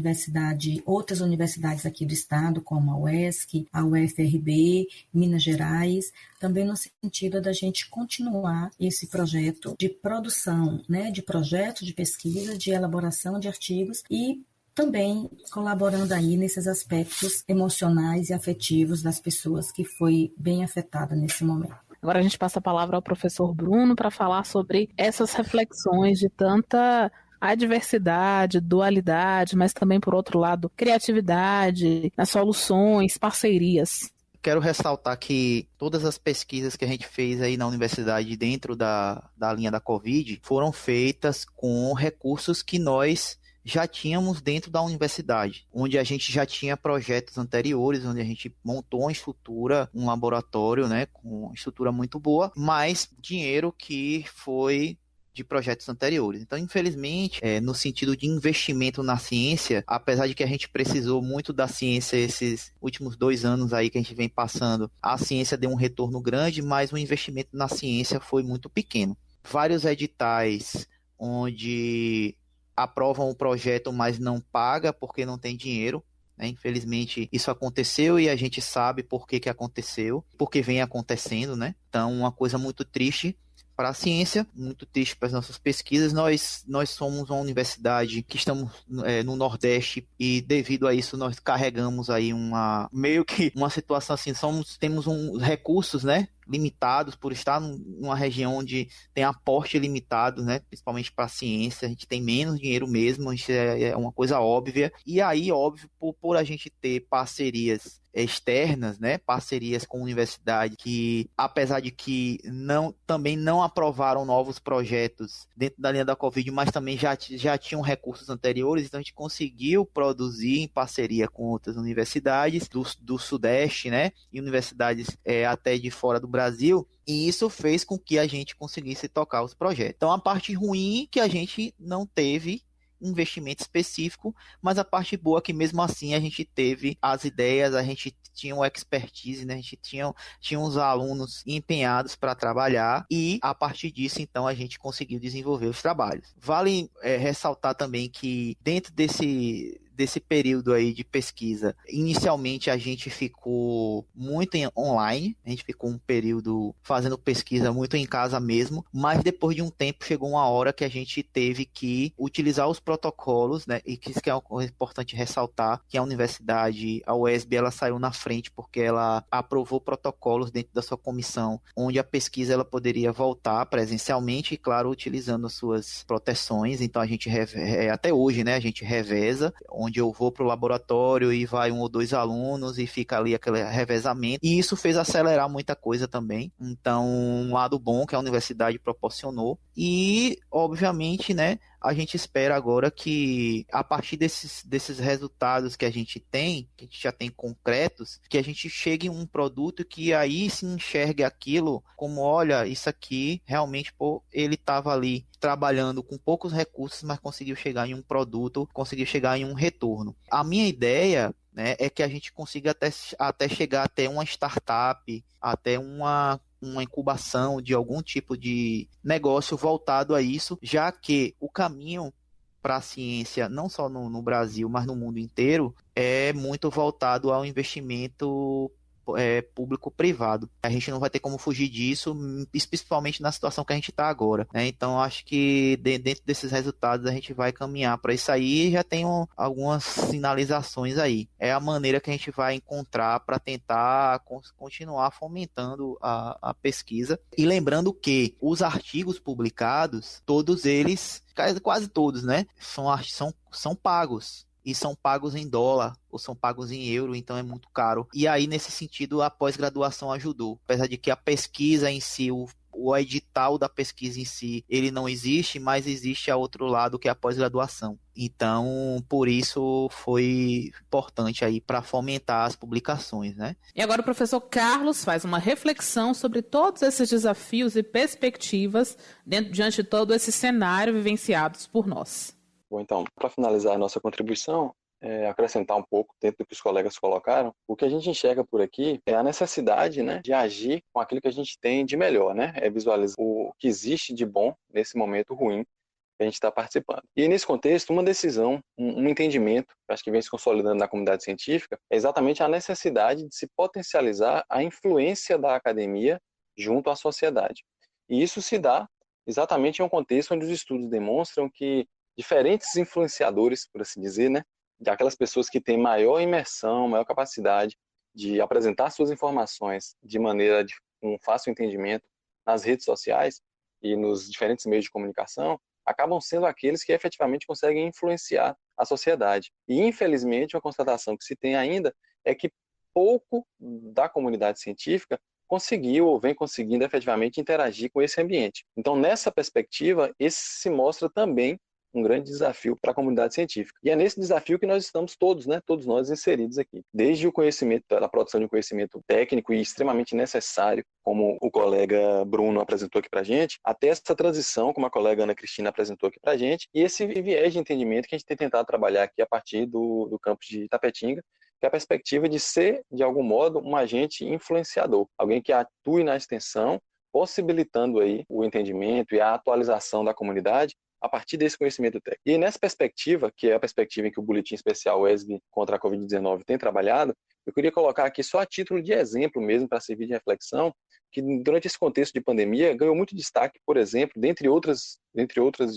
outras universidades aqui do estado, como a UESC, a UFRB, Minas Gerais, também no sentido da gente continuar esse projeto de produção, né, de projetos de pesquisa, de elaboração de artigos e também colaborando aí nesses aspectos emocionais e afetivos das pessoas que foi bem afetada nesse momento. Agora a gente passa a palavra ao professor Bruno para falar sobre essas reflexões de tanta adversidade, dualidade, mas também, por outro lado, criatividade, nas soluções, parcerias. Quero ressaltar que todas as pesquisas que a gente fez aí na universidade dentro da linha da Covid foram feitas com recursos que nós já tínhamos dentro da universidade, onde a gente já tinha projetos anteriores, onde a gente montou uma estrutura, um laboratório, né, com uma estrutura muito boa, mas dinheiro que foi de projetos anteriores. Então, infelizmente, no sentido de investimento na ciência, apesar de que a gente precisou muito da ciência esses últimos 2 anos aí que a gente vem passando, a ciência deu um retorno grande, mas o investimento na ciência foi muito pequeno. Vários editais onde aprovam o projeto, mas não paga porque não tem dinheiro, né? Infelizmente, isso aconteceu e a gente sabe por que aconteceu, porque vem acontecendo, né? Então, uma coisa muito triste para a ciência, muito triste para as nossas pesquisas. Nós somos uma universidade que estamos no Nordeste e devido a isso nós carregamos aí meio que uma situação assim, temos recursos, né, limitados, por estar numa região onde tem aporte limitado, né, principalmente para a ciência, a gente tem menos dinheiro mesmo, isso é uma coisa óbvia. E aí, óbvio, por a gente ter parcerias externas, né, parcerias com universidades que, apesar de que também não aprovaram novos projetos dentro da linha da Covid, mas também já tinham recursos anteriores, então a gente conseguiu produzir em parceria com outras universidades do Sudeste, né, e universidades até de fora do Brasil, e isso fez com que a gente conseguisse tocar os projetos. Então a parte ruim é que a gente não teve investimento específico, mas a parte boa é que mesmo assim a gente teve as ideias, a gente tinha uma expertise, né? A gente tinha uns alunos empenhados para trabalhar e a partir disso então a gente conseguiu desenvolver os trabalhos. Vale ressaltar também que dentro desse período aí de pesquisa, inicialmente a gente ficou muito online, a gente ficou um período fazendo pesquisa muito em casa mesmo, mas depois de um tempo chegou uma hora que a gente teve que utilizar os protocolos, né, e que isso que é importante ressaltar, que a universidade, a UESB, ela saiu na frente porque ela aprovou protocolos dentro da sua comissão, onde a pesquisa ela poderia voltar presencialmente e, claro, utilizando as suas proteções. Então a gente, até hoje, né, a gente reveza, onde eu vou para o laboratório e vai 1 ou 2 alunos e fica ali aquele revezamento. E isso fez acelerar muita coisa também. Então, um lado bom que a universidade proporcionou. E, obviamente, né, a gente espera agora que, a partir desses resultados que a gente tem, que a gente já tem concretos, que a gente chegue em um produto que aí se enxergue aquilo como, olha, isso aqui realmente, pô, ele estava ali trabalhando com poucos recursos, mas conseguiu chegar em um produto, conseguiu chegar em um retorno. A minha ideia, né, é que a gente consiga até chegar até uma startup, até uma incubação de algum tipo de negócio voltado a isso, já que o caminho para a ciência, não só no Brasil, mas no mundo inteiro, é muito voltado ao investimento público-privado. A gente não vai ter como fugir disso, principalmente na situação que a gente está agora, né? Então, acho que dentro desses resultados a gente vai caminhar para isso aí e já tem algumas sinalizações aí. É a maneira que a gente vai encontrar para tentar continuar fomentando a pesquisa. E lembrando que os artigos publicados, todos eles, quase todos, né, são pagos. E são pagos em dólar, ou são pagos em euro, então é muito caro. E aí, nesse sentido, a pós-graduação ajudou. Apesar de que a pesquisa em si, o edital da pesquisa em si, ele não existe, mas existe a outro lado, que é a pós-graduação. Então, por isso, foi importante aí para fomentar as publicações, né? E agora o professor Carlos faz uma reflexão sobre todos esses desafios e perspectivas diante de todo esse cenário vivenciados por nós. Bom, então, para finalizar a nossa contribuição, acrescentar um pouco dentro do que os colegas colocaram, o que a gente enxerga por aqui é a necessidade, né, de agir com aquilo que a gente tem de melhor, né? É visualizar o que existe de bom nesse momento ruim que a gente está participando. E nesse contexto, uma decisão, um entendimento, que acho que vem se consolidando na comunidade científica, é exatamente a necessidade de se potencializar a influência da academia junto à sociedade. E isso se dá exatamente em um contexto onde os estudos demonstram que diferentes influenciadores, por assim dizer, né, de aquelas pessoas que têm maior imersão, maior capacidade de apresentar suas informações de maneira com fácil entendimento nas redes sociais e nos diferentes meios de comunicação, acabam sendo aqueles que efetivamente conseguem influenciar a sociedade. E, infelizmente, uma constatação que se tem ainda é que pouco da comunidade científica conseguiu ou vem conseguindo efetivamente interagir com esse ambiente. Então, nessa perspectiva, esse se mostra também um grande desafio para a comunidade científica. E é nesse desafio que nós estamos todos, né, todos nós inseridos aqui. Desde o conhecimento, da produção de um conhecimento técnico e extremamente necessário, como o colega Bruno apresentou aqui para a gente, até essa transição, como a colega Ana Cristina apresentou aqui para a gente, e esse viés de entendimento que a gente tem tentado trabalhar aqui a partir do campus de Itapetinga, que é a perspectiva de ser, de algum modo, um agente influenciador, alguém que atue na extensão, possibilitando aí o entendimento e a atualização da comunidade a partir desse conhecimento técnico. E nessa perspectiva, que é a perspectiva em que o Boletim Especial UESB contra a Covid-19 tem trabalhado, eu queria colocar aqui só a título de exemplo mesmo, para servir de reflexão, que durante esse contexto de pandemia ganhou muito destaque, por exemplo, dentre outros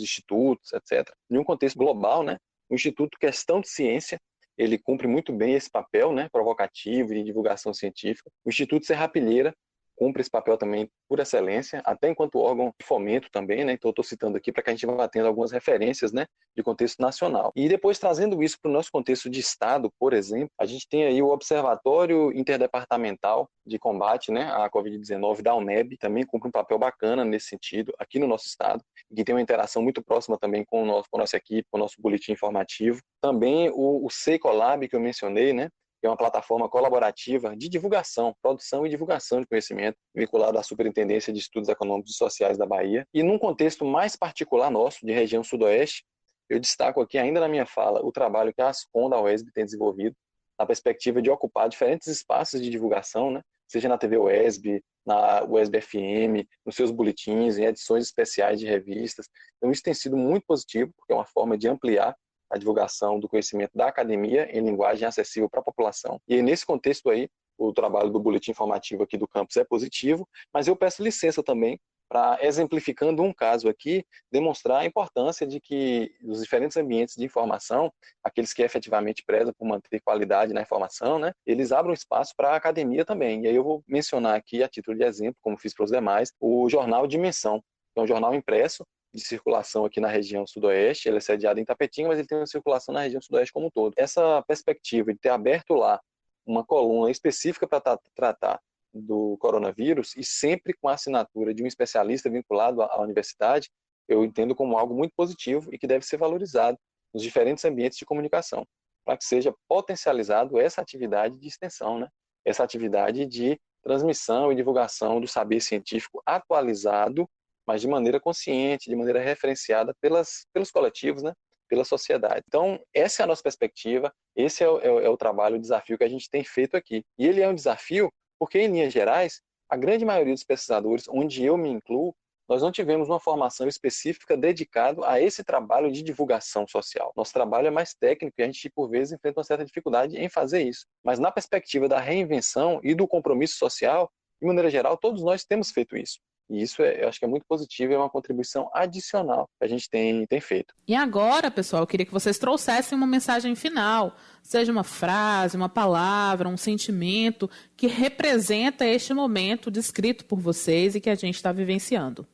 institutos, etc., em um contexto global, né? O Instituto Questão de Ciência, ele cumpre muito bem esse papel, né, provocativo de divulgação científica. O Instituto Serrapilheira, cumpre esse papel também por excelência, até enquanto órgão de fomento também, né? Então eu estou citando aqui para que a gente vá tendo algumas referências, né, de contexto nacional. E depois trazendo isso para o nosso contexto de Estado, por exemplo, a gente tem aí o Observatório Interdepartamental de Combate, né, à Covid-19 da UNEB, também cumpre um papel bacana nesse sentido aqui no nosso Estado, que tem uma interação muito próxima também com a nossa equipe, com o nosso boletim informativo. Também o Seicolab, que eu mencionei, né, que é uma plataforma colaborativa de divulgação, produção e divulgação de conhecimento, vinculado à Superintendência de Estudos Econômicos e Sociais da Bahia. E num contexto mais particular nosso, de região sudoeste, eu destaco aqui ainda na minha fala o trabalho que a Ascom da UESB tem desenvolvido, na perspectiva de ocupar diferentes espaços de divulgação, né? Seja na TV UESB, na UESB FM, nos seus boletins, em edições especiais de revistas. Então isso tem sido muito positivo, porque é uma forma de ampliar a divulgação do conhecimento da academia em linguagem acessível para a população. E nesse contexto aí, o trabalho do boletim informativo aqui do campus é positivo, mas eu peço licença também para, exemplificando um caso aqui, demonstrar a importância de que os diferentes ambientes de informação, aqueles que efetivamente prezam por manter qualidade na informação, né, eles abram espaço para a academia também. E aí eu vou mencionar aqui, a título de exemplo, como fiz para os demais, o jornal Dimensão, que é um jornal impresso, de circulação aqui na região sudoeste. Ele é sediado em Tapetinga, mas ele tem uma circulação na região sudoeste como um todo. Essa perspectiva de ter aberto lá uma coluna específica para tratar do coronavírus e sempre com a assinatura de um especialista vinculado à universidade, eu entendo como algo muito positivo e que deve ser valorizado nos diferentes ambientes de comunicação, para que seja potencializado essa atividade de extensão, né? Essa atividade de transmissão e divulgação do saber científico atualizado, mas de maneira consciente, de maneira referenciada pelos coletivos, né? Pela sociedade. Então, essa é a nossa perspectiva, esse é o trabalho, o desafio que a gente tem feito aqui. E ele é um desafio porque, em linhas gerais, a grande maioria dos pesquisadores, onde eu me incluo, nós não tivemos uma formação específica dedicada a esse trabalho de divulgação social. Nosso trabalho é mais técnico e a gente, por vezes, enfrenta uma certa dificuldade em fazer isso. Mas na perspectiva da reinvenção e do compromisso social, de maneira geral, todos nós temos feito isso. E isso eu acho que é muito positivo e é uma contribuição adicional que a gente tem feito. E agora, pessoal, eu queria que vocês trouxessem uma mensagem final, seja uma frase, uma palavra, um sentimento que representa este momento descrito por vocês e que a gente está vivenciando.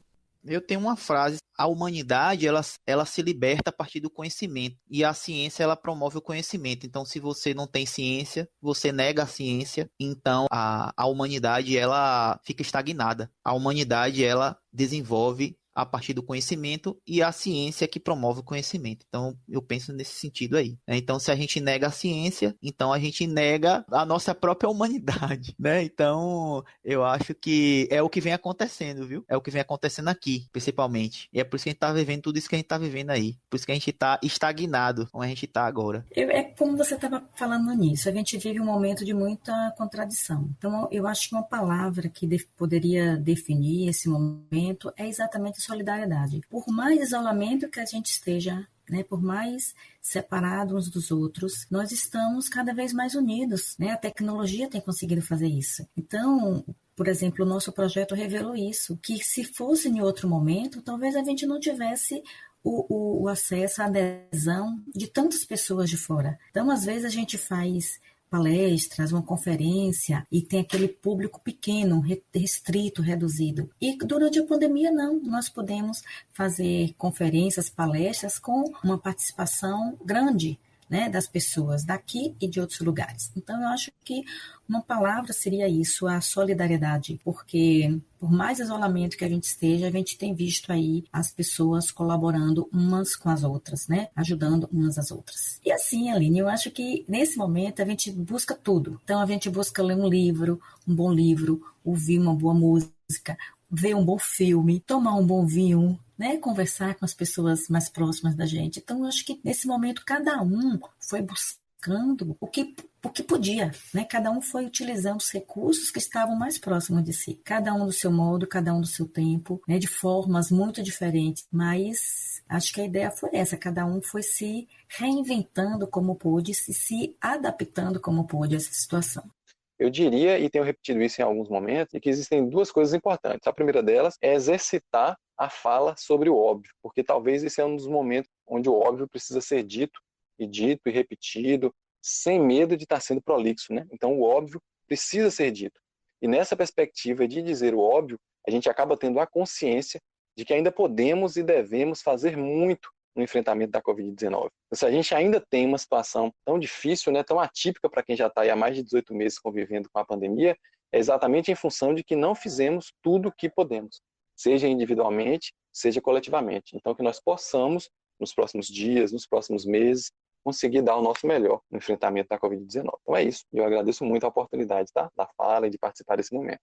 Eu tenho uma frase: a humanidade ela se liberta a partir do conhecimento e a ciência ela promove o conhecimento. Então, se você não tem ciência, você nega a ciência, então a humanidade ela fica estagnada. A humanidade ela desenvolve a partir do conhecimento e a ciência que promove o conhecimento. Então, eu penso nesse sentido aí, né? Então, se a gente nega a ciência, então a gente nega a nossa própria humanidade, né? Então, eu acho que é o que vem acontecendo, viu? É o que vem acontecendo aqui, principalmente. E é por isso que a gente tá vivendo tudo isso que a gente tá vivendo aí. Por isso que a gente tá estagnado, como a gente tá agora. É como você estava falando nisso, a gente vive um momento de muita contradição. Então, eu acho que uma palavra que poderia definir esse momento é exatamente solidariedade. Por mais isolamento que a gente esteja, né, por mais separados uns dos outros, nós estamos cada vez mais unidos, né? A tecnologia tem conseguido fazer isso. Então, por exemplo, o nosso projeto revelou isso, que se fosse em outro momento, talvez a gente não tivesse o acesso, a adesão de tantas pessoas de fora. Então, às vezes, a gente faz palestras, uma conferência, e tem aquele público pequeno, restrito, reduzido. E durante a pandemia, não. Nós podemos fazer conferências, palestras com uma participação grande, né, das pessoas daqui e de outros lugares. Então, eu acho que uma palavra seria isso, a solidariedade, porque por mais isolamento que a gente esteja, a gente tem visto aí as pessoas colaborando umas com as outras, né, ajudando umas às outras. E assim, Aline, eu acho que nesse momento a gente busca tudo. Então, a gente busca ler um livro, um bom livro, ouvir uma boa música, ver um bom filme, tomar um bom vinho, né, conversar com as pessoas mais próximas da gente. Então, eu acho que nesse momento cada um foi buscando o que podia, né? Cada um foi utilizando os recursos que estavam mais próximos de si. Cada um do seu modo, cada um do seu tempo, né, de formas muito diferentes. Mas acho que a ideia foi essa, cada um foi se reinventando como pôde, se adaptando como pôde a essa situação. Eu diria, e tenho repetido isso em alguns momentos, que existem duas coisas importantes. A primeira delas é exercitar a fala sobre o óbvio, porque talvez esse é um dos momentos onde o óbvio precisa ser dito e repetido, sem medo de estar sendo prolixo, né? Então o óbvio precisa ser dito. E nessa perspectiva de dizer o óbvio, a gente acaba tendo a consciência de que ainda podemos e devemos fazer muito no enfrentamento da Covid-19. Então, se a gente ainda tem uma situação tão difícil, né, tão atípica para quem já está há mais de 18 meses convivendo com a pandemia, é exatamente em função de que não fizemos tudo o que podemos, seja individualmente, seja coletivamente. Então, que nós possamos, nos próximos dias, nos próximos meses, conseguir dar o nosso melhor no enfrentamento da Covid-19. Então é isso. Eu agradeço muito a oportunidade da fala e de participar desse momento.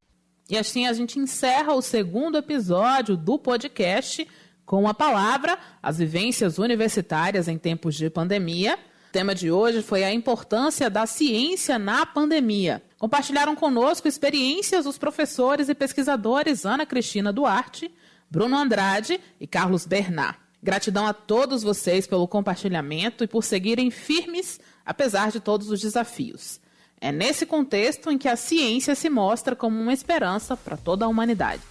E assim a gente encerra o segundo episódio do podcast com a palavra As Vivências Universitárias em Tempos de Pandemia. O tema de hoje foi a importância da ciência na pandemia. Compartilharam conosco experiências os professores e pesquisadores Ana Cristina Duarte, Bruno Andrade e Carlos Bernard. Gratidão a todos vocês pelo compartilhamento e por seguirem firmes, apesar de todos os desafios. É nesse contexto em que a ciência se mostra como uma esperança para toda a humanidade.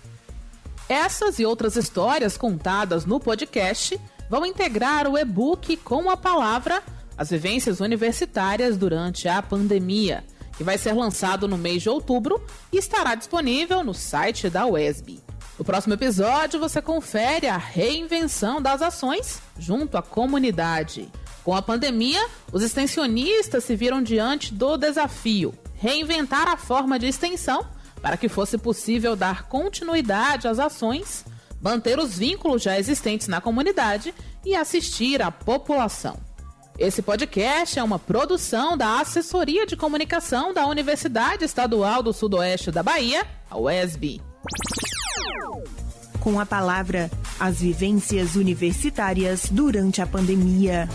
Essas e outras histórias contadas no podcast vão integrar o e-book com a palavra As Vivências Universitárias durante a Pandemia, que vai ser lançado no mês de outubro e estará disponível no site da UESB. No próximo episódio, você confere a reinvenção das ações junto à comunidade. Com a pandemia, os extensionistas se viram diante do desafio: reinventar a forma de extensão para que fosse possível dar continuidade às ações, manter os vínculos já existentes na comunidade e assistir à população. Esse podcast é uma produção da Assessoria de Comunicação da Universidade Estadual do Sudoeste da Bahia, a UESB. Com a palavra As Vivências Universitárias durante a Pandemia.